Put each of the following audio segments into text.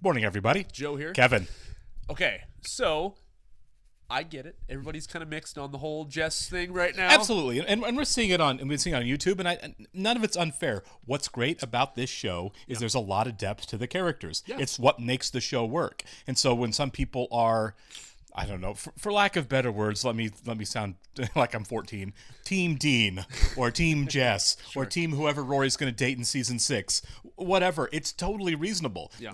Morning, everybody. Joe here. Kevin. Okay, so I get it. Everybody's kind of mixed on the whole Jess thing right now. Absolutely, and we're seeing it on YouTube, and none of it's unfair. What's great about this show is there's a lot of depth to the characters. Yeah. It's what makes the show work. And so when some people are, I don't know, for lack of better words, let me sound like I'm 14. Team Dean or Team Jess or Team whoever Rory's going to date in season 6, whatever. It's totally reasonable. Yeah.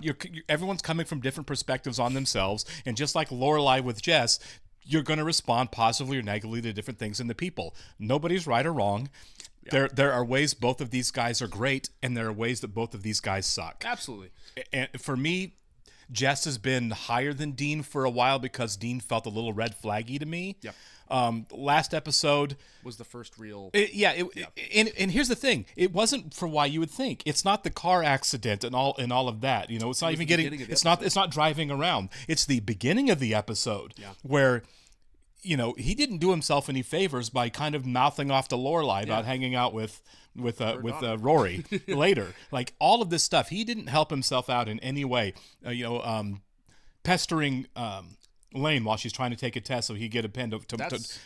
Everyone's coming from different perspectives on themselves, and just like Lorelai with Jess, you're going to respond positively or negatively to different things in the people. Nobody's right or wrong. Yeah. There are ways both of these guys are great, and there are ways that both of these guys suck. Absolutely. And for me, Jess has been higher than Dean for a while because Dean felt a little red flaggy to me. Yep. Last episode was the first real. And here's the thing: it wasn't for why you would think. It's not the car accident and all of that. You know, it's not even getting. It's not driving around. It's the beginning of the episode where, you know, he didn't do himself any favors by kind of mouthing off to Lorelai about hanging out with Rory later. Like all of this stuff, he didn't help himself out in any way. Pestering Lane while she's trying to take a test so he get a pen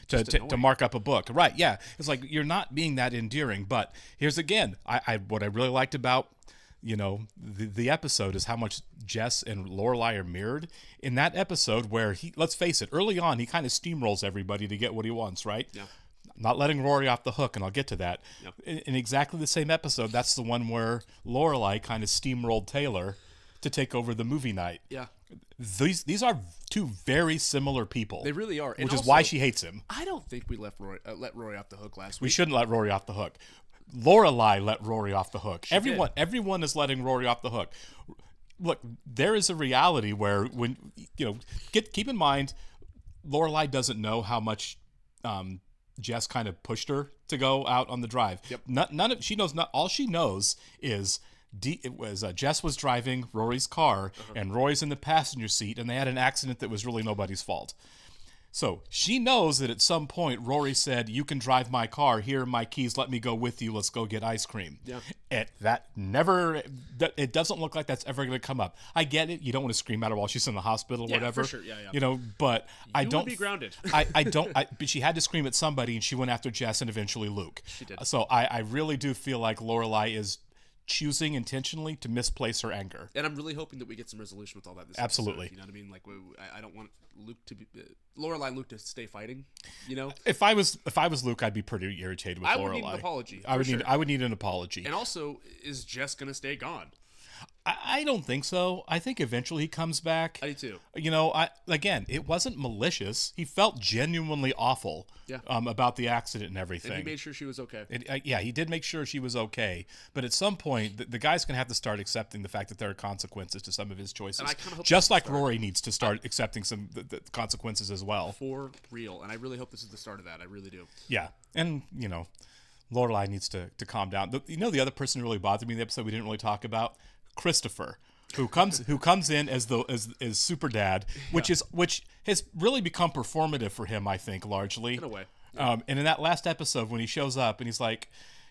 to mark up a book. Right? Yeah, it's like you're not being that endearing. But here's again, what I really liked about the episode is how much Jess and Lorelai are mirrored in that episode where let's face it, early on he kind of steamrolls everybody to get what he wants, right? Yeah. Not letting Rory off the hook, and I'll get to that. Yep. In exactly the same episode, that's the one where Lorelai kind of steamrolled Taylor to take over the movie night. Yeah. These are two very similar people. They really are. Which is why she hates him. I don't think we let Rory off the hook last week. We shouldn't let Rory off the hook. Lorelai let Rory off the hook. Everyone is letting Rory off the hook. Look, there is a reality where when keep in mind, Lorelai doesn't know how much Jess kind of pushed her to go out on the drive. Yep. She knows not all she knows is Jess was driving Rory's car and Rory's in the passenger seat, and they had an accident that was really nobody's fault. So she knows that at some point Rory said, "You can drive my car. Here are my keys. Let me go with you. Let's go get ice cream." Yeah. It doesn't look like that's ever going to come up. I get it. You don't want to scream at her while she's in the hospital or whatever. For sure. Yeah. But I don't would be grounded. But she had to scream at somebody, and she went after Jess and eventually Luke. She did. So I really do feel like Lorelai is choosing intentionally to misplace her anger. And I'm really hoping that we get some resolution with all that. Absolutely. Episode, you know what I mean? Like, I don't want Luke to be Lorelai and Luke to stay fighting. You know, if I was Luke, I'd be pretty irritated with Lorelai. I would need an apology. I would need an apology. And also, is Jess gonna stay gone? I don't think so. I think eventually he comes back. I do too. Again, it wasn't malicious. He felt genuinely awful about the accident and everything. And he made sure she was okay. He did make sure she was okay. But at some point, the guy's going to have to start accepting the fact that there are consequences to some of his choices. And I kind of hope just like Rory needs to start accepting some the consequences as well. For real. And I really hope this is the start of that. I really do. Yeah. And, Lorelai needs to calm down. The other person who really bothered me in the episode we didn't really talk about? Christopher, who comes in as super dad, which has really become performative for him, I think, largely. In a way. And in that last episode when he shows up and he's like,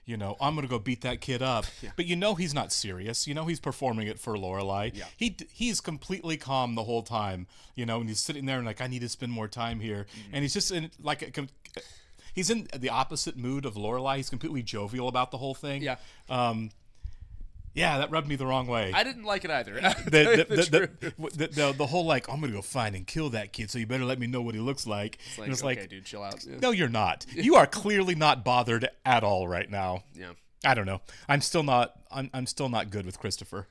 I'm going to go beat that kid up. Yeah. But he's not serious. He's performing it for Lorelai. Yeah. He's completely calm the whole time, and he's sitting there and like, I need to spend more time here. Mm-hmm. And he's just in he's in the opposite mood of Lorelai. He's completely jovial about the whole thing. Yeah. Yeah, that rubbed me the wrong way. I didn't like it either. The whole like, I'm going to go find and kill that kid, so you better let me know what he looks like. It's like, okay, dude, chill out. Yeah. No, you're not. You are clearly not bothered at all right now. Yeah. I don't know. I'm still not good with Christopher.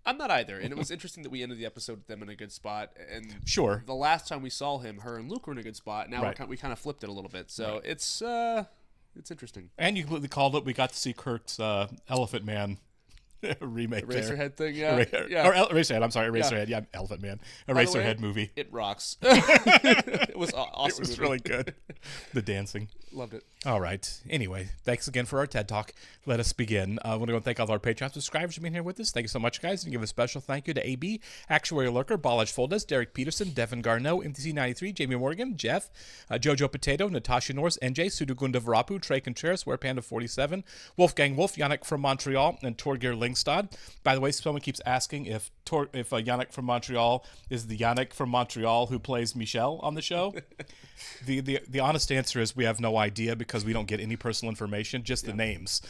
I'm not either. And it was interesting that we ended the episode with them in a good spot. And sure, the last time we saw him, her and Luke were in a good spot. Now we kind of flipped it a little bit. So it's interesting. And you completely called it. We got to see Kirk's Elephant Man remake Eraserhead thing, Or Eraserhead, I'm sorry, Eraserhead. Yeah, Elephant Man. Eraserhead movie. It rocks. It was awesome. It was really good. The dancing. Loved it. All right. Anyway, thanks again for our TED Talk. Let us begin. I want to go and thank all of our Patreon subscribers for being here with us. Thank you so much, guys. And give a special thank you to AB, Actuary Lurker, Balaj Foldes, Derek Peterson, Devin Garneau, MTC93, Jamie Morgan, Jeff, Jojo Potato, Natasha Norris, NJ, Sudugunda Varapu, Trey Contreras, WearPanda47, Wolfgang Wolf, Yannick from Montreal, and Torgeir Lingstad. By the way, someone keeps asking if Yannick from Montreal is the Yannick from Montreal who plays Michel on the show. The honest answer is we have no idea because we don't get any personal information, just the names,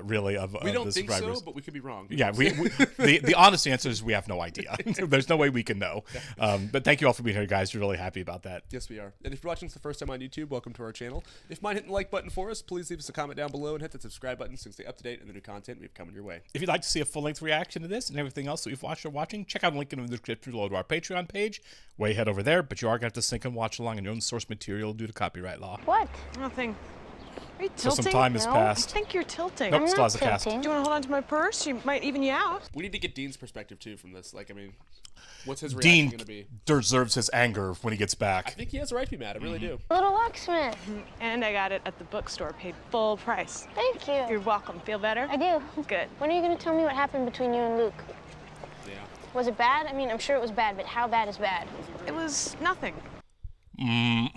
really, of the subscribers. We don't think so, but we could be wrong. Yeah, the honest answer is we have no idea. There's no way we can know. But thank you all for being here, guys. We're really happy about that. Yes, we are. And if you're watching this the first time on YouTube, welcome to our channel. If you mind hitting the like button for us, please leave us a comment down below and hit the subscribe button so you can stay up to date on the new content we've coming your way. If you'd like to see a full-length reaction to this and everything else that we've watched or watching, check out the link in the description below to our Patreon page. Way head over there, but you are going to have to sync and watch along in your own source material due to copyright law. What? Nothing. Are you So tilting? some time has passed. I think you're tilting. Nope, I'm still not has a cast. tilting. Do you want to hold on to my purse? She might even you out. We need to get Dean's perspective, too, from this. Like, I mean, what's his reaction Dean going to be? deserves his anger when he gets I back. think he has a right to be mad. I really do. Little locksmith. And I got it at the bookstore, paid full price. Thank you. You're welcome. Feel better? I do. Good. When are you going to tell me what happened between you and Luke? Yeah. Was it bad? I mean, I'm sure it was bad, but how bad is bad? It was nothing. We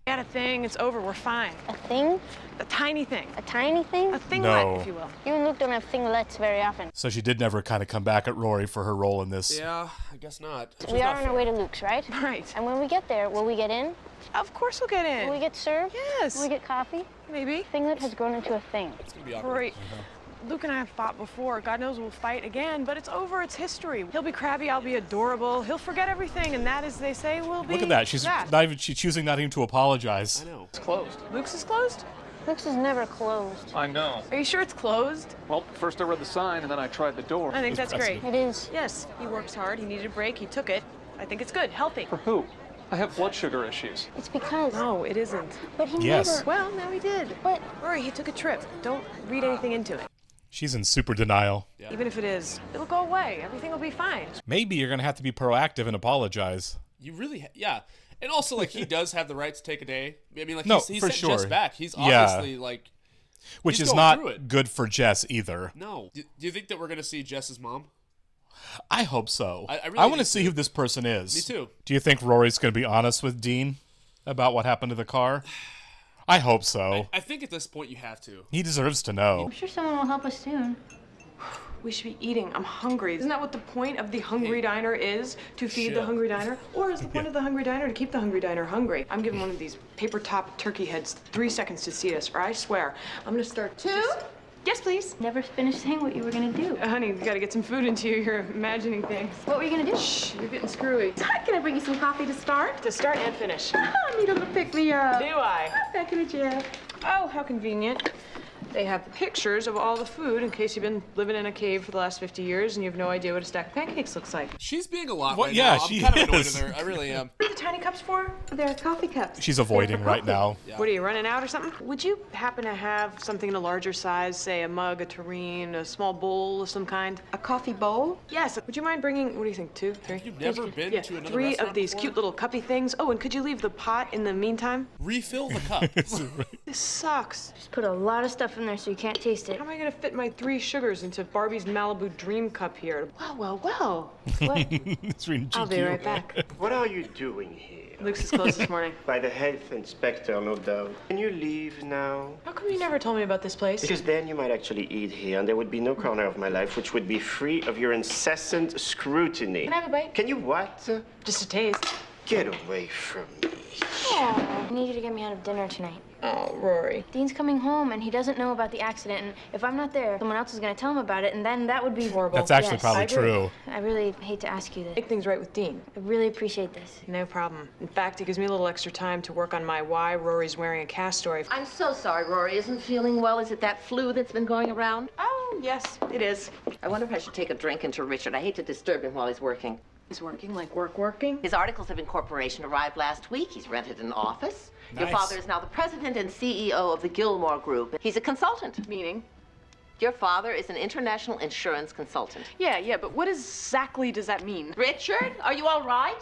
had a thing. It's over. We're fine. A thing? A tiny thing. A tiny thing? A thinglet, No. if you will. You and Luke don't have thinglets very often. So she did never kind of come back at Rory for her role in this. Yeah, I guess not. Which We is are not on our fair. way to Luke's, right? Right. And when we get there, will we get in? Of course we'll get Will we in. get served? Yes. Will we get coffee? Maybe. Thinglet has grown into a thing. It's going to be awkward. Rory, Luke and I have fought before. God knows we'll fight again, but it's over. It's history. He'll be crabby. I'll be adorable. He'll forget everything, and that, as they say, will be Look at that. She's choosing not even to apologize. I know. It's closed. Luke's is closed? Luke's is never closed. I know. Are you sure it's closed? Well, first I read the sign and then I tried the door. I think that's great. It is. Yes, he works hard. He needed a break. He took it. I think it's good. Healthy. For who? I have blood sugar issues. It's because. No, it isn't. But he Yes. never. Well, now he did. But Rory, he took a trip. Don't read anything into it. She's in super denial. Yeah. Even if it is, it'll go away. Everything will be fine. Maybe you're going to have to be proactive and apologize. You really, yeah. And also, like, he does have the right to take a day. I mean, like, No, he for sent Jess sure. back. He's Yeah. obviously, like, Which He's is going through not it. good for Jess either. no. Do you think that we're going to see Jess's mom? I hope so. I really want do to see who this person is. Me too. Do you think Rory's going to be honest with Dean about what happened to the car? I hope so. I think at this point you have to. He deserves to know. I'm sure someone will help us soon. We should be eating. I'm hungry. Isn't that what the point of the Hungry Diner is? To feed the Shit. Hungry Diner? Or is the point of the Hungry Diner to keep the Hungry Diner hungry? I'm giving one of these paper top turkey heads 3 seconds to seat us, or I swear, I'm gonna start. Two? Yes, please. Never finished saying what you were gonna do. Honey, you gotta get some food into you. You're imagining things. What were you gonna do? Shh, you're getting screwy. Can I bring you some coffee to start? To start and finish. I need a little pick me up. Do I? Back in the chair. Oh, how convenient. They have pictures of all the food in case you've been living in a cave for the last 50 years and you have no idea what a stack of pancakes looks like. She's being a lot Well, right yeah, now. she I'm kind of annoyed is. with her. I really am. What are the tiny cups for? They're coffee cups. She's avoiding right now. Yeah. What, are you running out or something? Would you happen to have something in a larger size, say a mug, a tureen, a small bowl of some kind? A coffee bowl? Yes. Would you mind bringing, what do you think, 2, 3? You've never been Yeah, to another 3 restaurant of these before? cute little cuppy things. Oh, and could you leave the pot in the meantime? Refill the cup. This sucks. Just put a lot of stuff in there so you can't taste it. How am I gonna fit my 3 sugars into Barbie's Malibu Dream Cup here? Well. What? It's reading I'll be GQ. right back. What are you doing here? Luke's is closed this morning. By the health inspector, no doubt. Can you leave now? How come you never told me about this place? Because then you might actually eat here, and there would be no corner of my life which would be free of your incessant scrutiny. Can I have a bite? Can you what? Just a taste. Get away from me. I need you to get me out of dinner tonight. Oh, Rory. Dean's coming home and he doesn't know about the accident, and if I'm not there, someone else is gonna tell him about it, and then that would be horrible. That's actually Yes. probably I agree. true. I really hate to ask you this. Make things right with Dean. I really appreciate this. No problem. In fact, it gives me a little extra time to work on my why Rory's wearing a cast story. I'm so sorry Rory isn't feeling well. Is it that flu that's been going around? Oh, yes, it is. I wonder if I should take a drink into Richard. I hate to disturb him while he's working. He's working, like working. His articles of incorporation arrived last week. He's rented an office. Your Nice. father is now the president and CEO of the Gilmore Group. He's a consultant. Meaning? Your father is an international insurance consultant. Yeah, but what exactly does that mean? Richard, are you all right?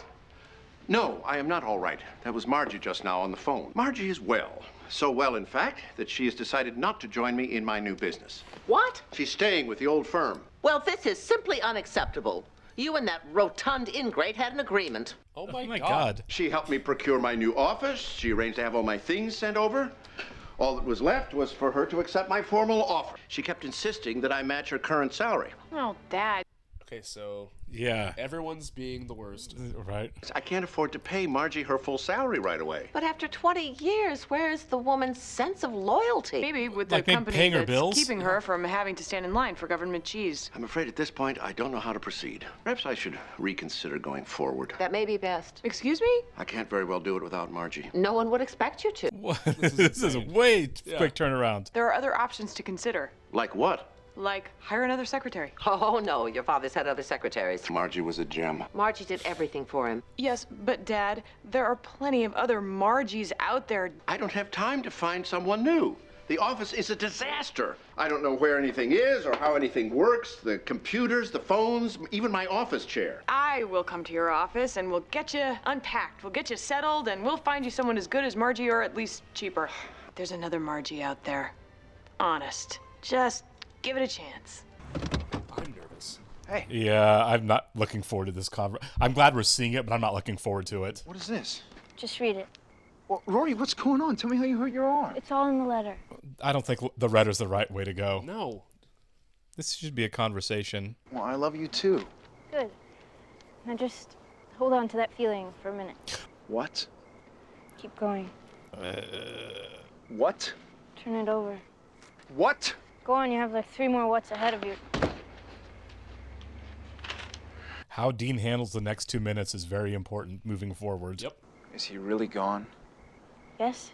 No, I am not all right. That was Margie just now on the phone. Margie is well. So well, in fact, that she has decided not to join me in my new business. What? She's staying with the old firm. Well, this is simply unacceptable. You and that rotund ingrate had an agreement. Oh my God. She helped me procure my new office. She arranged to have all my things sent over. All that was left was for her to accept my formal offer. She kept insisting that I match her current salary. Oh, Dad. Okay, so Yeah. everyone's being the worst. Right. I can't afford to pay Margie her full salary right away. But after 20 years, where is the woman's sense of loyalty? Maybe with the Like maybe company paying her that's bills? keeping her from having to stand in line for government cheese. I'm afraid at this point, I don't know how to proceed. Perhaps I should reconsider going forward. That may be best. Excuse me? I can't very well do it without Margie. No one would expect you to. This is a way quick turnaround. There are other options to consider, Like what? like hire another secretary. Oh, no, your father's had other secretaries. Margie was a gem. Margie did everything for him. Yes, but Dad, there are plenty of other Margies out there. I don't have time to find someone new. The office is a disaster. I don't know where anything is or how anything works. The computers, the phones, even my office chair. I will come to your office and we'll get you unpacked. We'll get you settled and we'll find you someone as good as Margie or at least cheaper. There's another Margie out there. Honest. Just give it a chance. I'm nervous. Yeah, I'm not looking forward to this I'm glad we're seeing it, but I'm not looking forward to it. What is this? Just read it. Well, Rory, what's going on? Tell me how you hurt your arm. It's all in the letter. I don't think the letter's the right way to go. No. This should be a conversation. Well, I love you too. Good. Now just hold on to that feeling for a minute. What? Keep going. What? Turn it over. What? Go on, you have like 3 more what's ahead of you. How Dean handles the next 2 minutes is very important moving forward. Yep. Is he really gone? Yes?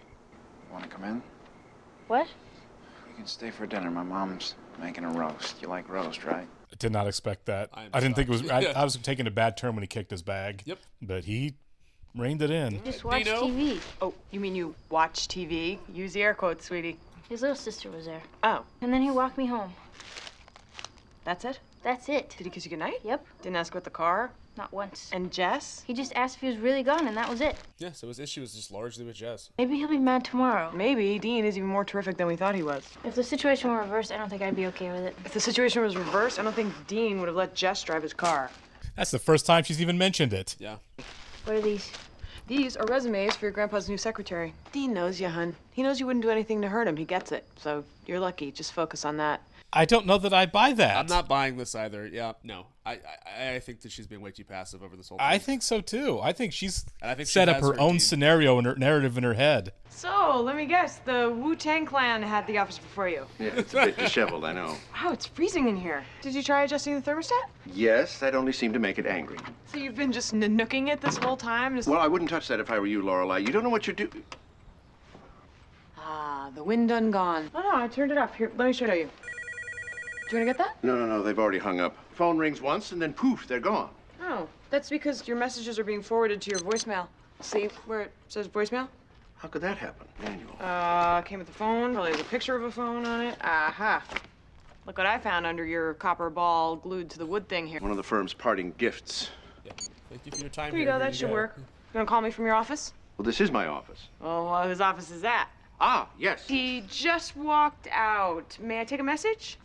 Want to come in? What? You can stay for dinner. My mom's making a roast. You like roast, right? I did not expect that. I'm I didn't think it was. shocked. I was taking a bad turn when he kicked his bag. Yep. But he reined it in. Just watch Dino? TV. Oh, you mean you watch TV? Use the air quotes, sweetie. His little sister was there. Oh, And then he walked me home. that's it? That's it. Did he kiss you goodnight? Yep. Didn't ask about the car? Not once. And Jess? He just asked if he was really gone, and that was it. Yeah, so his issue was just largely with Jess. Maybe he'll be mad tomorrow. Maybe Dean is even more terrific than we thought he was. If the situation were reversed, I don't think I'd be okay with it. If the situation was reversed, I don't think Dean would have let Jess drive his car. That's the first time she's even mentioned it. Yeah. What are these? These are resumes for your grandpa's new secretary. Dean knows you, hun. He knows you wouldn't do anything to hurt him. He gets it. So you're lucky. Just focus on that. I don't know that I buy that. I'm not buying this either. Yeah, no. I think that she's being way too passive over this whole thing. I think so too. I think she's And I think she set up has her her own team. scenario and her narrative in her head. So, let me guess. The Wu-Tang Clan had the office before you. Yeah, it's a bit disheveled, I know. Wow, it's freezing in here. Did you try adjusting the thermostat? Yes, that only seemed to make it angry. So you've been just nooking it this whole time? Just... Well, I wouldn't touch that if I were you, Lorelei. You don't know what you're doing. Ah, the wind done gone. Oh, no, I turned it off. Here, let me show you. Do you want to get that? No, they've already hung up. Phone rings once and then poof, they're gone. Oh, that's because your messages are being forwarded to your voicemail. See where it says voicemail? How could that happen? Manual. Came with the phone. Probably has a picture of a phone on it. Aha. Look what I found under your copper ball glued to the wood thing here. One of the firm's parting gifts. Yeah. Thank you for your time. Here you go. That should work. You gonna call me from your office? Well, this is my office. Oh, well, whose office is that? Ah, yes. He just walked out. May I take a message?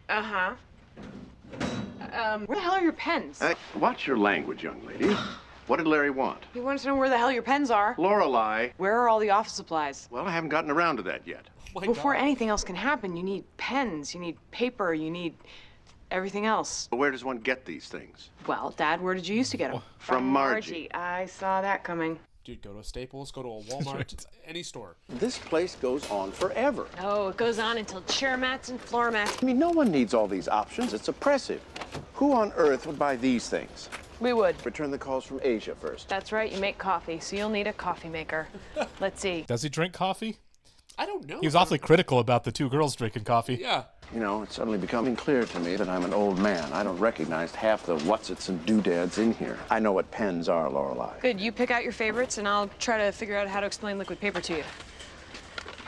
Uh-huh. Where the hell are your pens? Watch your language, young lady. What did Larry want? He wants to know where the hell your pens are. Lorelei. Where are all the office supplies? Well, I haven't gotten around to that yet. My Before God. anything else can happen, you need pens, you need paper, you need everything else. But where does one get these things? Well, Dad, where did you used to get them? From Margie. I saw that coming. Dude, go to a Staples, go to a Walmart, any store. This place goes on forever. Oh, it goes on until chair mats and floor mats. I mean, no one needs all these options. It's oppressive. Who on earth would buy these things? We would. Return the calls from Asia first. That's right, you make coffee, so you'll need a coffee maker. Let's see. Does he drink coffee? I don't know. He was awfully critical about the 2 girls drinking coffee. Yeah. You know, it's suddenly becoming clear to me that I'm an old man. I don't recognize half the whatsits and doodads in here. I know what pens are, Lorelei. Good, you pick out your favorites, and I'll try to figure out how to explain liquid paper to you.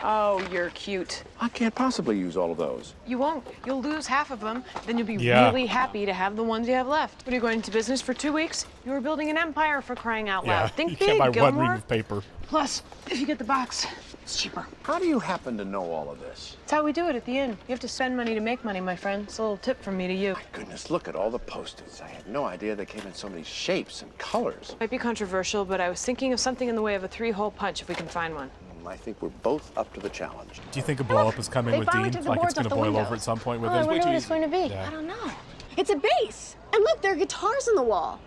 Oh, you're cute. I can't possibly use all of those. You won't. You'll lose half of them. Then you'll be Yeah. really happy to have the ones you have left. What are you going into business for 2 weeks? You were building an empire for crying out Yeah, loud. Think you big, can't buy Gilmore. one ream of paper. Plus, if you get the box, it's cheaper. How do you happen to know all of this? That's how we do it at the inn. You have to spend money to make money, my friend. It's a little tip from me to you. Goodness, look at all the Post-its. I had no idea they came in so many shapes and colors. Might be controversial, but I was thinking of something in the way of a 3-hole punch if we can find one. I think we're both up to the challenge. Do you think a blow up is coming They with finally Dean? took the Like it's boards going off to the boil windows. over at some point with Oh, I him? wonder what it's going to be. Yeah. I don't know. It's a base. And look, there are guitars in the wall.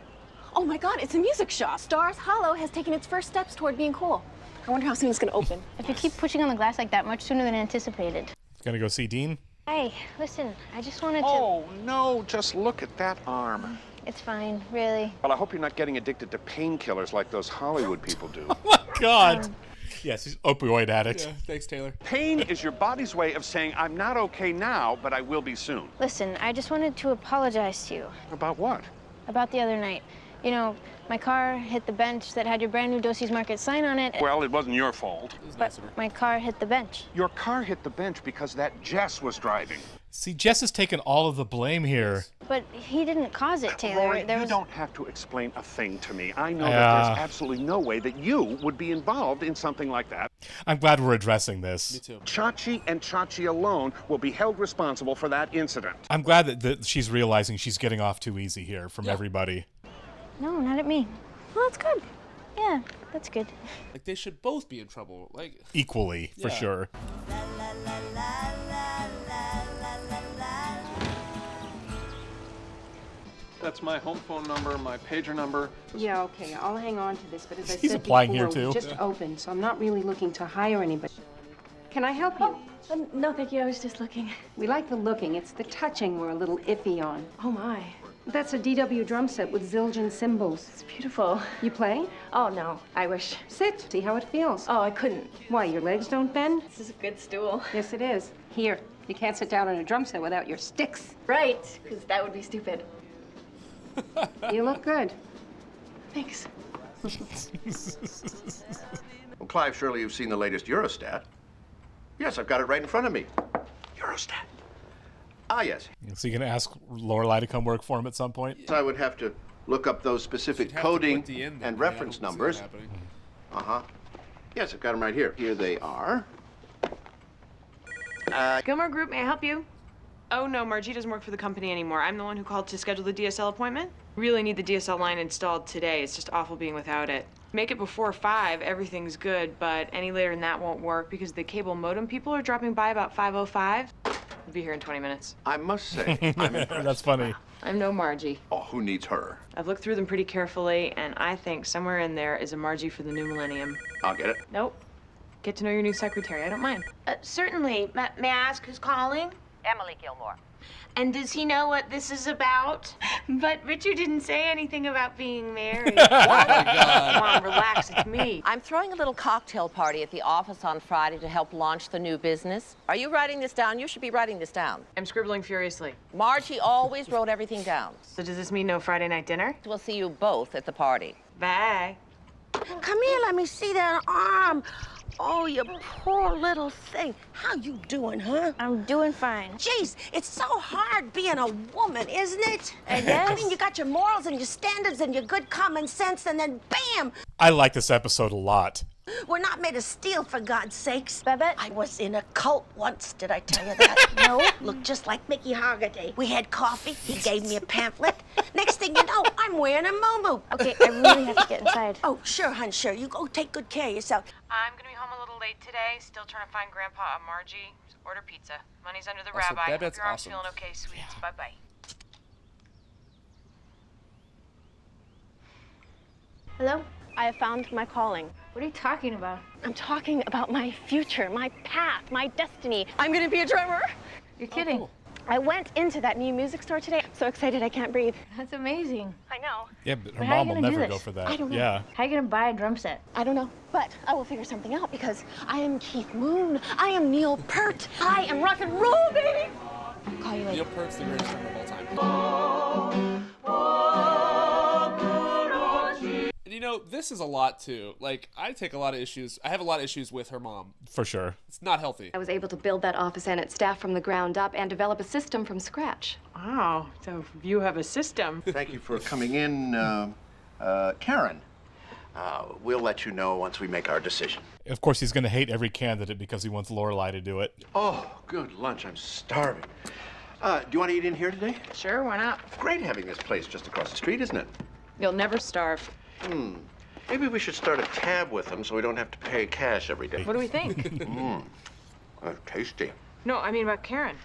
Oh my God, it's a music shop. Stars Hollow has taken its first steps toward being cool. I wonder how soon it's going to open. If you keep pushing on the glass like that, much sooner than anticipated. Gonna go see Dean? Hey, listen, I just wanted to... Oh, no, just look at that arm. It's fine, really. Well, I hope you're not getting addicted to painkillers like those Hollywood people do. Oh my God. Yes, he's opioid addict. Yeah, thanks, Taylor. Pain is your body's way of saying, I'm not okay now, but I will be soon. Listen, I just wanted to apologize to you About what? about the other night. You know, my car hit the bench that had your brand new Dosey's Market sign on it. Well, it wasn't your fault. But my car hit the bench. Your car hit the bench because that Jess was driving. See, Jess has taken all of the blame here. But he didn't cause it, Taylor. Rory, There you was... don't have to explain a thing to me. I know that Yeah. there's absolutely no way that you would be involved in something like that. I'm glad we're addressing this. Me too. Chachi and Chachi alone will be held responsible for that incident. I'm glad that she's realizing she's getting off too easy here from everybody. No, not at me. Well, that's good. Yeah, that's good. Like, they should both be in trouble. Like, Equally, for Yeah. sure. That's my home phone number, my pager number. Yeah, okay, I'll hang on to this, but as I He's said applying before, here, too. we just opened, so I'm not really looking to hire anybody. Can I help you? No, thank you. I was just looking. We like the looking. It's the touching we're a little iffy on. Oh, my. That's a DW drum set with Zildjian cymbals. It's beautiful. You play? Oh, no. I wish. Sit, see how it feels. Oh, I couldn't. Why, your legs don't bend? This is a good stool. Yes, it is. Here, you can't sit down on a drum set without your sticks. Right, because that would be stupid. You look good. Thanks. Well, Clive, surely you've seen the latest Eurostat. Yes, I've got it right in front of me. Eurostat. Ah, yes. So you're going to ask Lorelai to come work for him at some point? So I would have to look up those specific You'd have to coding put the in and there, reference yeah, I don't see numbers. that happening. Uh-huh. Yes, I've got them right here. Here they are. Gilmore Group, may I help you? Oh, no, Margie doesn't work for the company anymore. I'm the one who called to schedule the DSL appointment. Really need the DSL line installed today. It's just awful being without it. Make it before 5, everything's good, but any later than that won't work because the cable modem people are dropping by about 5:05. I'll be here in 20 minutes. I must say, I'm impressed. That's funny. I'm no Margie. Oh, who needs her? I've looked through them pretty carefully, and I think somewhere in there is a Margie for the new millennium. I'll get it. Nope. Get to know your new secretary. I don't mind. Certainly. May I ask who's calling? Emily Gilmore. And does he know what this is about? But Richard didn't say anything about being married. Come on, relax. It's me. I'm throwing a little cocktail party at the office on Friday to help launch the new business. Are you writing this down? You should be writing this down. I'm scribbling furiously. Margie always wrote everything down. So does this mean no Friday night dinner? We'll see you both at the party. Bye. Come here, let me see that arm. Oh, you poor little thing. How you doing, huh? I'm doing fine. Jeez, it's so hard being a woman, isn't it? Yes. I mean, you got your morals and your standards and your good common sense, and then bam! I like this episode a lot. We're not made of steel, for God's sakes. Babette? I was in a cult once, did I tell you that? No. Looked just like Mickey Hoggaday. We had coffee, he gave me a pamphlet. Next thing you know, I'm wearing a muumuu. Okay, I really have to get inside. Oh, sure, hun, sure. You go take good care of yourself. I'm gonna be home a little late today. Still trying to find Grandpa and Margie. Just order pizza. Money's under the Also, rabbi. Hope Babette's your arm's awesome. feeling okay, sweets. Bye-bye. Hello? I have found my calling. What are you talking about? I'm talking about my future, my path, my destiny. I'm gonna be a drummer. You're kidding. cool. I went into that new music store today. I'm so excited I can't breathe. That's amazing. I know. Yeah, but her But how are you mom will gonna do never this? go for that. I don't know. Yeah. How are you gonna buy a drum set? I don't know, but I will figure something out because I am Keith Moon. I am Neil Peart. I am rock and roll, baby. I'll call you later. Neil Peart's the greatest drummer of all time. And know, this is a lot too. Like, I have a lot of issues with her mom. For sure. It's not healthy. I was able to build that office and its staff from the ground up and develop a system from scratch. Wow, so you have a system. Thank you for coming in, Karen. We'll let you know once we make our decision. Of course, he's going to hate every candidate because he wants Lorelai to do it. Oh, good lunch. I'm starving. Do you want to eat in here today? Sure, why not? Great having this place just across the street, isn't it? You'll never starve. Maybe we should start a tab with them so we don't have to pay cash every day. What do we think? Tasty. No, I mean about Karen.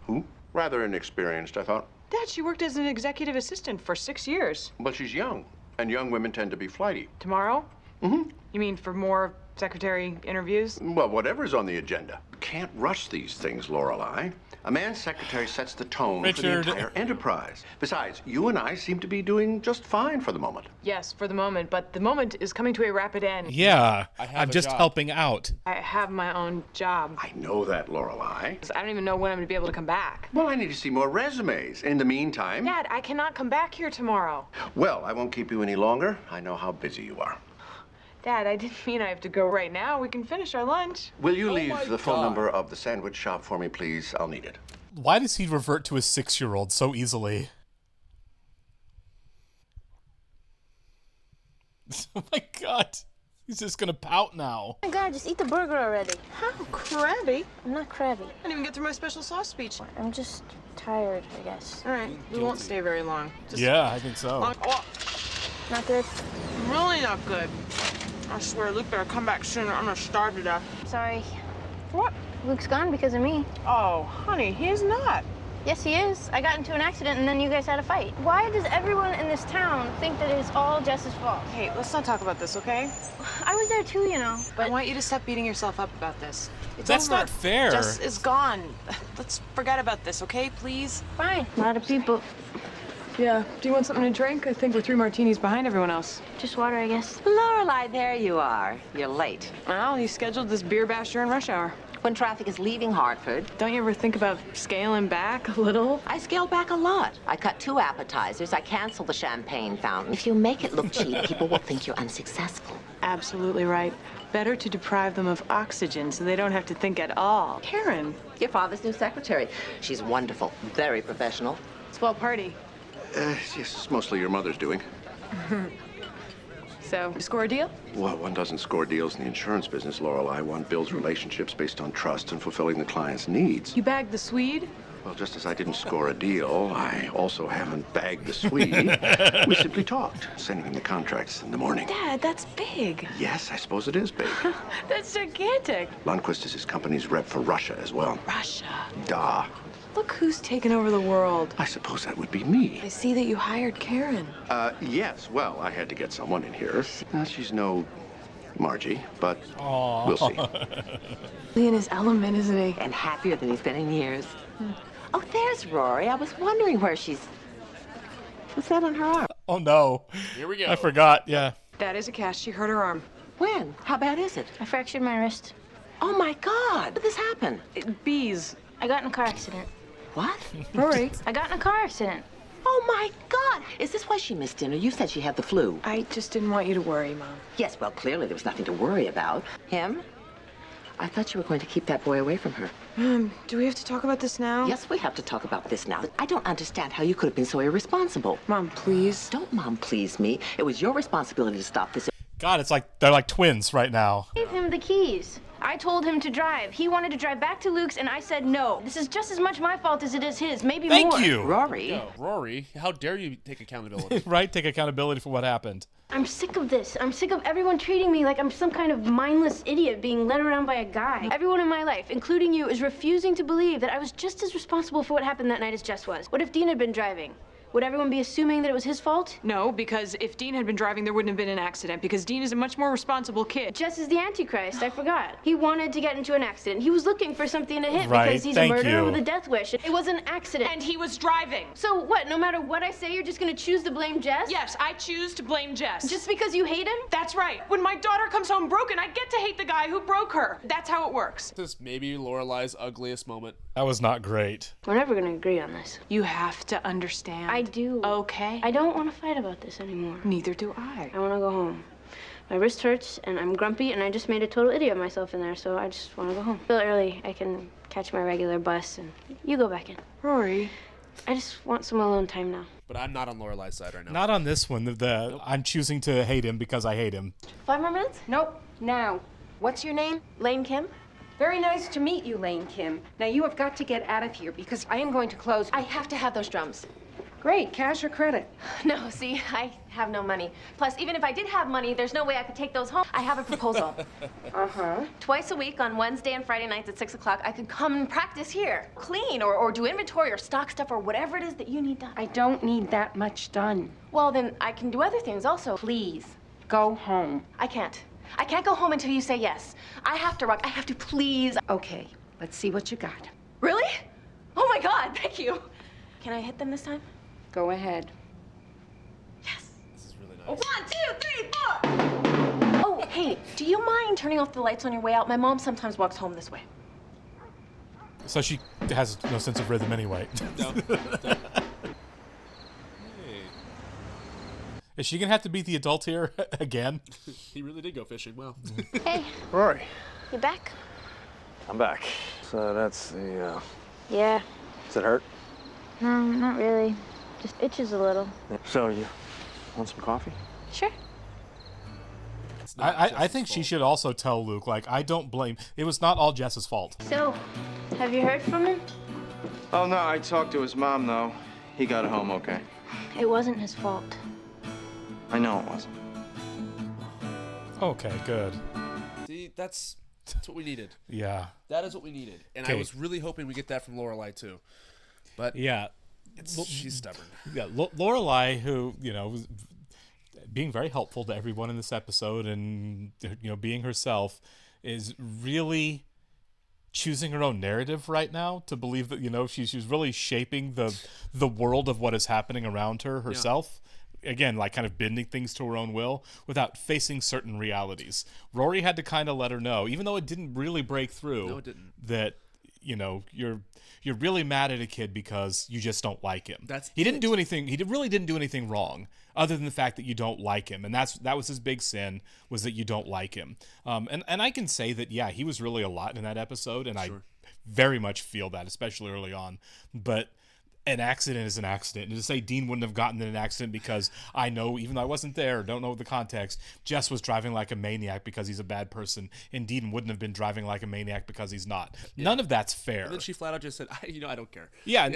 Who? Rather inexperienced, I thought. Dad, she worked as an executive assistant for 6 years. But she's young, and young women tend to be flighty. Tomorrow? Mm-hmm. You mean for more secretary interviews? Well, whatever's on the agenda. Can't rush these things, Lorelai. A man's secretary sets the tone for the entire enterprise. Besides, you and I seem to be doing just fine for the moment. Yes, for the moment, but the moment is coming to a rapid end. Yeah, I'm just helping out. I have my own job. I know that, Lorelai. I don't even know when I'm going to be able to come back. Well, I need to see more resumes. In the meantime... Dad, I cannot come back here tomorrow. Well, I won't keep you any longer. I know how busy you are. Dad, I didn't mean I have to go right now. We can finish our lunch. Will you leave the phone number of the sandwich shop for me, please? I'll need it. Why does he revert to his 6-year-old so easily? Oh my god. He's just gonna pout now. Oh my god, just eat the burger already. How crabby. I'm not crabby. I didn't even get through my special sauce speech. I'm just tired, I guess. All right, we won't stay very long. Yeah, I think so. Not good? Really not good. I swear, Luke better come back sooner. I'm gonna starve to death. Sorry. What? Luke's gone because of me. Oh, honey, he is not. Yes, he is. I got into an accident and then you guys had a fight. Why does everyone in this town think that it's all Jess's fault? Hey, let's not talk about this, okay? I was there too, you know. But I want you to stop beating yourself up about this. It's That's over. not fair. Jess is gone. Let's forget about this, okay, please? Fine. A lot of people. Yeah. Do you want something to drink? I think we're 3 martinis behind everyone else. Just water, I guess. Lorelai, there you are. You're late. Well, he scheduled this beer bash during rush hour. When traffic is leaving Hartford. Don't you ever think about scaling back a little? I scaled back a lot. I cut 2 appetizers. I canceled the champagne fountain. If you make it look cheap, people will think you're unsuccessful. Absolutely right. Better to deprive them of oxygen so they don't have to think at all. Karen. Your father's new secretary. She's wonderful, very professional. Swell party. Yes, it's mostly your mother's doing. So, score a deal? Well, one doesn't score deals in the insurance business, Lorelai. One builds relationships based on trust and fulfilling the client's needs. You bagged the Swede? Well, just as I didn't score a deal, I also haven't bagged the Swede. We simply talked, sending him the contracts in the morning. Dad, that's big. Yes, I suppose it is big. That's gigantic. Lundquist is his company's rep for Russia as well. Russia. Da. Look who's taken over the world. I suppose that would be me. I see that you hired Karen. Yes. Well, I had to get someone in here. She's no Margie, but Aww. we'll see. Really in his element, isn't he? And happier than he's been in years. Oh, there's Rory. I was wondering where she's... What's that on her arm? Oh no. Here we go. I forgot, yeah. That is a cast. She hurt her arm. When? How bad is it? I fractured my wrist. Oh, my God. When did this happen? Bees. I got in a car accident. What? Rory. I got in a car accident. Oh, my God. Is this why she missed dinner? You said she had the flu. I just didn't want you to worry, Mom. Yes, well, clearly there was nothing to worry about. Him? I thought you were going to keep that boy away from her. Do we have to talk about this now? Yes, we have to talk about this now. I don't understand how you could have been so irresponsible. Mom, please. Don't Mom please me. It was your responsibility to stop this. God, it's like they're like twins right now. I gave him the keys. I told him to drive. He wanted to drive back to Luke's, and I said no. This is just as much my fault as it is his, maybe more. Thank you. Rory. No, Rory, how dare you take accountability? Right? Take accountability for what happened. I'm sick of this. I'm sick of everyone treating me like I'm some kind of mindless idiot being led around by a guy. Everyone in my life, including you, is refusing to believe that I was just as responsible for what happened that night as Jess was. What if Dean had been driving? Would everyone be assuming that it was his fault? No, because if Dean had been driving, there wouldn't have been an accident, because Dean is a much more responsible kid. Jess is the Antichrist, I forgot. He wanted to get into an accident. He was looking for something to hit Right, because he's thank a murderer you. with a death wish. It was an accident. And he was driving. So what, no matter what I say, you're just gonna choose to blame Jess? Yes, I choose to blame Jess. Just because you hate him? That's right. When my daughter comes home broken, I get to hate the guy who broke her. That's how it works. This is maybe Lorelai's ugliest moment. That was not great. We're never gonna agree on this. You have to understand. I do. Okay. I don't want to fight about this anymore. Neither do I. I want to go home. My wrist hurts, and I'm grumpy, and I just made a total idiot of myself in there, so I just want to go home. Feel early. I can catch my regular bus, and you go back in. Rory. I just want some alone time now. But I'm not on Lorelai's side right now. Not on this one. Nope. I'm choosing to hate him because I hate him. 5 more minutes? Nope. Now. What's your name? Lane Kim? Very nice to meet you, Lane Kim. Now, you have got to get out of here because I am going to close. I have to have those drums. Great. Cash or credit? No, see, I have no money. Plus, even if I did have money, there's no way I could take those home. I have a proposal. Uh-huh. Twice a week on Wednesday and Friday nights at 6 o'clock, I could come and practice here. Clean or do inventory or stock stuff or whatever it is that you need done. I don't need that much done. Well, then I can do other things also. Please, go home. I can't. I can't go home until you say yes. I have to rock. I have to, please. Okay, let's see what you got. Really? Oh my God, thank you. Can I hit them this time? Go ahead. Yes. This is really nice. 1, 2, 3, 4. Oh, hey, do you mind turning off the lights on your way out? My mom sometimes walks home this way. So she has no sense of rhythm anyway. No. Is she gonna have to be the adult here again? He really did go fishing. Wow. Hey, Rory, you back? I'm back. So that's the, Yeah. does it hurt? No, not really. Just itches a little. So you want some coffee? Sure. I think she should also tell Luke, like, I don't blame. It was not all Jess's fault. So, have you heard from him? Oh, no, I talked to his mom, though. He got home okay. It wasn't his fault. I know it wasn't. Okay, good. See, that's what we needed. Yeah. That is what we needed. And I Okay. was really hoping we get that from Lorelai, too. But Yeah. she's stubborn. Yeah, Lorelai, who, was being very helpful to everyone in this episode and, being herself, is really choosing her own narrative right now to believe that, she's really shaping the world of what is happening around her herself. Again, like kind of bending things to her own will without facing certain realities. Rory had to kind of let her know, even though it didn't really break through, No, it didn't. that, you're really mad at a kid because you just don't like him. He didn't it. do anything. He really didn't do anything wrong, other than the fact that you don't like him, and that was his big sin, was that you don't like him. And I can say that he was really a lot in that episode, and Sure. I very much feel that, especially early on. But an accident is an accident. And to say Dean wouldn't have gotten in an accident because I know, even though I wasn't there, don't know the context, Jess was driving like a maniac because he's a bad person, and Dean wouldn't have been driving like a maniac because he's not. None of that's fair. And then she flat out just said, I don't care. Yeah,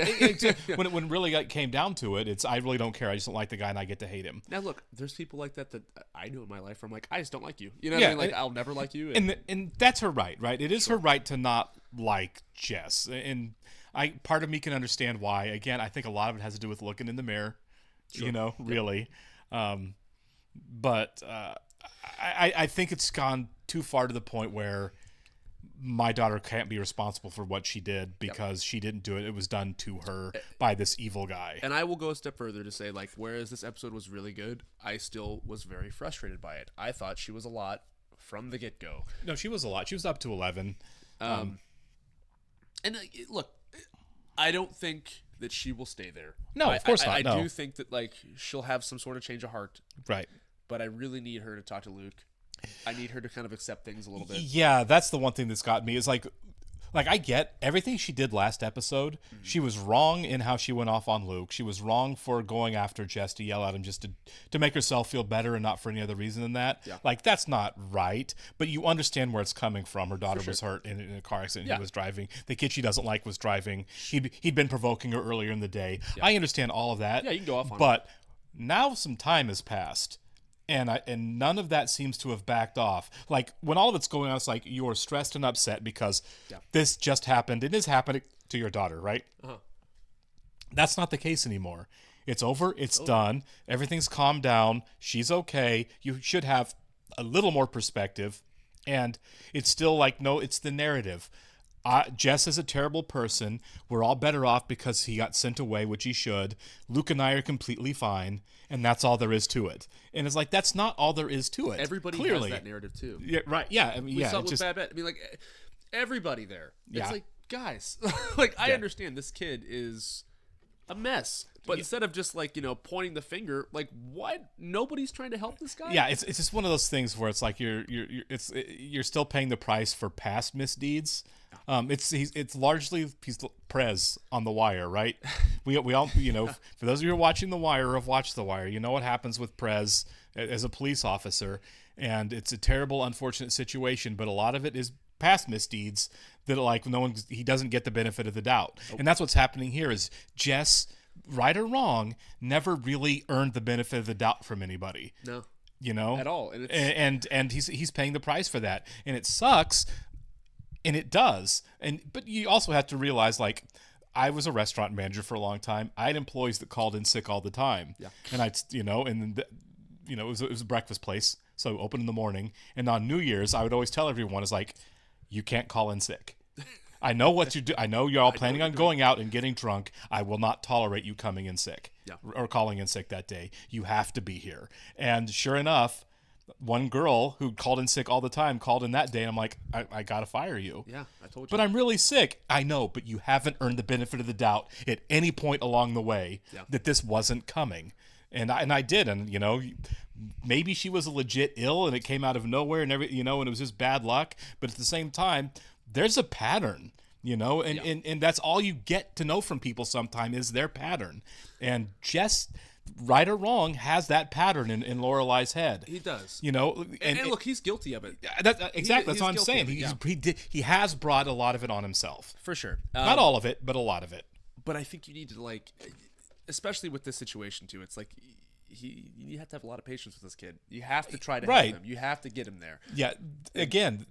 when it really came down to it, it's I really don't care. I just don't like the guy, and I get to hate him. Now look, there's people like that I know in my life where I'm like, I just don't like you. You know what I mean? Like, I'll never like you. And that's her right? It is her right to not like Jess. And part of me can understand why. Again, I think a lot of it has to do with looking in the mirror, really. But I think it's gone too far to the point where my daughter can't be responsible for what she did because she didn't do it. It was done to her by this evil guy. And I will go a step further to say, like, whereas this episode was really good, I still was very frustrated by it. I thought she was a lot from the get-go. No, she was a lot. She was up to 11. And look, I don't think that she will stay there. No, of course not. I no. do think that, like, she'll have some sort of change of heart. Right. But I really need her to talk to Luke. I need her to kind of accept things a little bit. Yeah, that's the one thing that's got me is like I get everything she did last episode. Mm-hmm. She was wrong in how she went off on Luke. She was wrong for going after Jess to yell at him just to make herself feel better and not for any other reason than that. Yeah. Like, that's not right, but you understand where it's coming from. Her daughter was hurt in a car accident. Yeah. He was driving. The kid she doesn't like was driving. He'd been provoking her earlier in the day. Yeah. I understand all of that. Yeah, you can go off on it. But now some time has passed. And none of that seems to have backed off. Like, when all of it's going on, it's like you're stressed and upset because this just happened. It is happening to your daughter, right? Uh-huh. That's not the case anymore. It's over. It's done. Everything's calmed down. She's okay. You should have a little more perspective. And it's still like, no, it's the narrative. Jess is a terrible person. We're all better off because he got sent away, which he should. Luke and I are completely fine, and that's all there is to it. And it's like, that's not all there is to it. Everybody clearly has that narrative too. Yeah, right. Yeah, I mean, we saw it with Bad Bet. I mean, like, everybody there. It's like, guys, like, I understand this kid is a mess. But instead of just like, pointing the finger, like what? Nobody's trying to help this guy? Yeah, it's just one of those things where it's like you're still paying the price for past misdeeds. It's largely he's Prez on The Wire, right? We all for those of you who are watching The Wire or have watched The Wire, you know what happens with Prez as a police officer, and it's a terrible, unfortunate situation. But a lot of it is past misdeeds that like he doesn't get the benefit of the doubt, and that's what's happening here. Is Jess, right or wrong, never really earned the benefit of the doubt from anybody. No. At all. And he's paying the price for that. And it sucks. And it does. But you also have to realize, like, I was a restaurant manager for a long time. I had employees that called in sick all the time. Yeah. And it was a breakfast place. So open in the morning. And on New Year's, I would always tell everyone, is like, you can't call in sick. I know what you do. I know you're all planning on going out and getting drunk. I will not tolerate you coming in sick or calling in sick that day. You have to be here. And sure enough, one girl who called in sick all the time called in that day. And I'm like, I got to fire you. Yeah, I told you. But I'm really sick. I know, but you haven't earned the benefit of the doubt at any point along the way that this wasn't coming. And I did. And, maybe she was legit ill and it came out of nowhere and and it was just bad luck. But at the same time, there's a pattern, and that's all you get to know from people sometimes is their pattern. And Jess, right or wrong, has that pattern in Lorelai's head. He does. And look, he's guilty of it. Exactly. That's what I'm saying. He has brought a lot of it on himself. For sure. Not all of it, but a lot of it. But I think you need to, especially with this situation, too, it's like you have to have a lot of patience with this kid. You have to try to help him. You have to get him there. Yeah. Again,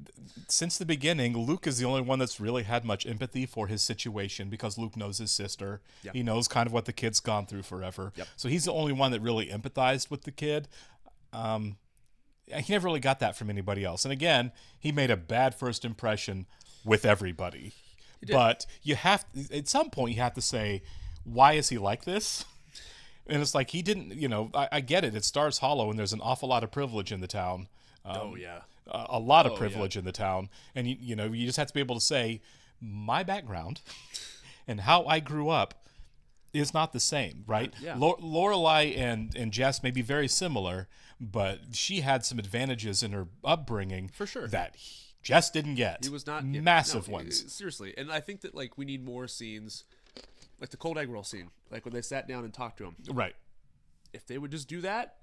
since the beginning, Luke is the only one that's really had much empathy for his situation because Luke knows his sister. Yep. He knows kind of what the kid's gone through forever. Yep. So he's the only one that really empathized with the kid. He never really got that from anybody else. And again, he made a bad first impression with everybody. But at some point you have to say, why is he like this? And it's like he didn't, I get it. It Stars Hollow, and there's an awful lot of privilege in the town. A lot of privilege in the town. And, you just have to be able to say, my background and how I grew up is not the same, right? Yeah. Lorelai and Jess may be very similar, but she had some advantages in her upbringing for sure that Jess didn't get. He was not massive ones. Seriously. And I think that we need more scenes. Like the cold egg roll scene, like when they sat down and talked to him. Right. If they would just do that,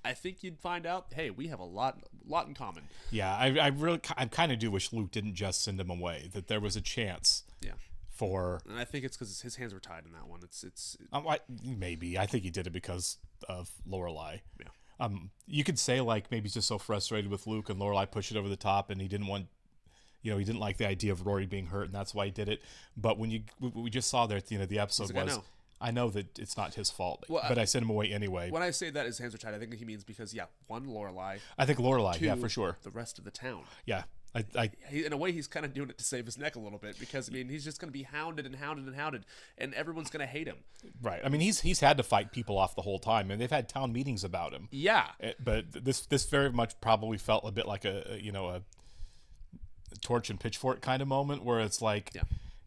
I think you'd find out, hey, we have a lot in common. Yeah, I kind of do wish Luke didn't just send him away. That there was a chance. Yeah. For. And I think it's because his hands were tied in that one. Maybe I think he did it because of Lorelai. Yeah. You could say maybe he's just so frustrated with Luke and Lorelai pushed it over the top, and he didn't want. He didn't like the idea of Rory being hurt, and that's why he did it. But when we just saw there at the end of the episode I know that it's not his fault, but I sent him away anyway. When I say that his hands are tied, I think he means because, one, Lorelai. I think Lorelai, two, for sure. The rest of the town. Yeah. In a way, he's kind of doing it to save his neck a little bit because, he's just going to be hounded and hounded and hounded, and everyone's going to hate him. Right. He's had to fight people off the whole time, and they've had town meetings about him. Yeah. But this very much probably felt a bit like a torch and pitchfork kind of moment where it's like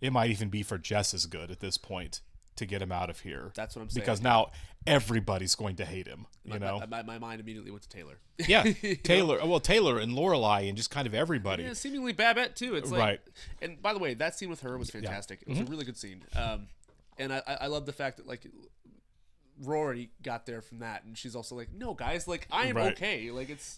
it might even be for Jess as good at this point to get him out of here. That's what I'm saying. Because now everybody's going to hate him. My mind immediately went to Taylor. Yeah, Taylor. Well, Taylor and Lorelai and just kind of everybody. Yeah, seemingly Babette too. It's like, right. And by the way, that scene with her was fantastic. It was a really good scene. And I love the fact that Rory got there from that, and she's also like, no guys, I am okay, it's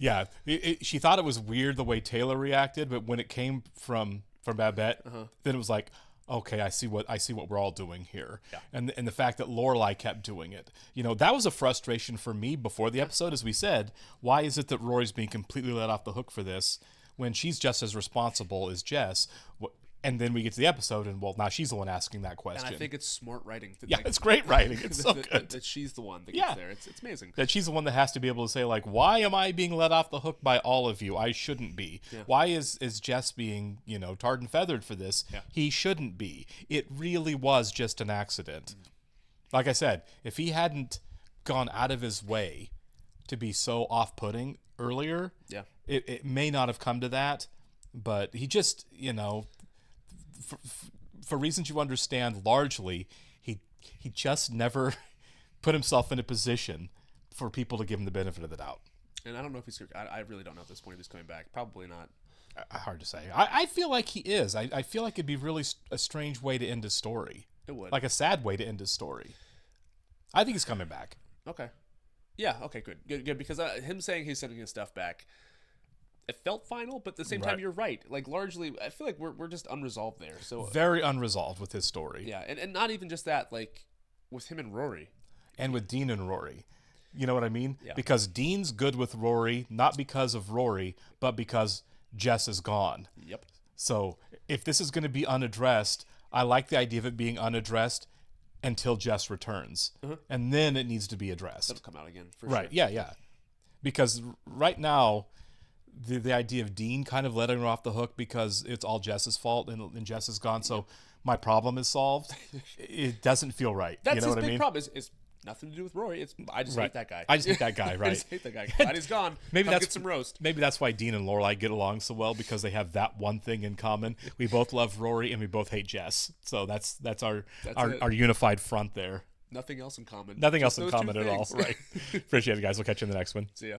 she thought it was weird the way Taylor reacted, but when it came from Babette, then it was like, okay, I see what we're all doing here. And the fact that Lorelai kept doing it, that was a frustration for me before the episode. As we said, why is it that Rory's being completely let off the hook for this when she's just as responsible as Jess? And then we get to the episode, and now she's the one asking that question. And I think it's smart writing. It's great writing. It's so good. That she's the one that gets there. It's amazing. That she's the one that has to be able to say, why am I being let off the hook by all of you? I shouldn't be. Yeah. Why is Jess being, tarred and feathered for this? Yeah. He shouldn't be. It really was just an accident. Like I said, if he hadn't gone out of his way to be so off-putting earlier, it may not have come to that. But he just, for reasons you understand, largely, he just never put himself in a position for people to give him the benefit of the doubt. And I don't know if he's. I really don't know at this point if he's coming back. Probably not. Hard to say. I feel like he is. I feel like it'd be really a strange way to end his story. It would. Like a sad way to end his story. I think he's coming back. Okay. Yeah. Okay. Good. Because him saying he's sending his stuff back, it felt final, but at the same time, you're right. Like largely, I feel like we're just unresolved there. So very unresolved with his story. Yeah, and not even just that. Like with him and Rory, and with Dean and Rory. You know what I mean? Yeah. Because Dean's good with Rory, not because of Rory, but because Jess is gone. Yep. So if this is going to be unaddressed, I like the idea of it being unaddressed until Jess returns. And then it needs to be addressed. That'll come out again, for right. sure. Yeah. Because right now, the idea of Dean kind of letting her off the hook because it's all Jess's fault and Jess is gone, so my problem is solved. It doesn't feel right. That's you know his what big I mean? problem. It's nothing to do with Rory. I just hate that guy. I just hate that guy. Right. I just hate that guy. Glad he's gone. Maybe that's get some roast. Maybe that's why Dean and Lorelai get along so well, because they have that one thing in common. We both love Rory and we both hate Jess. So that's our unified front there. Nothing else in common. Nothing Just else in those two common at all. things. Right. Appreciate it, guys. We'll catch you in the next one. See ya.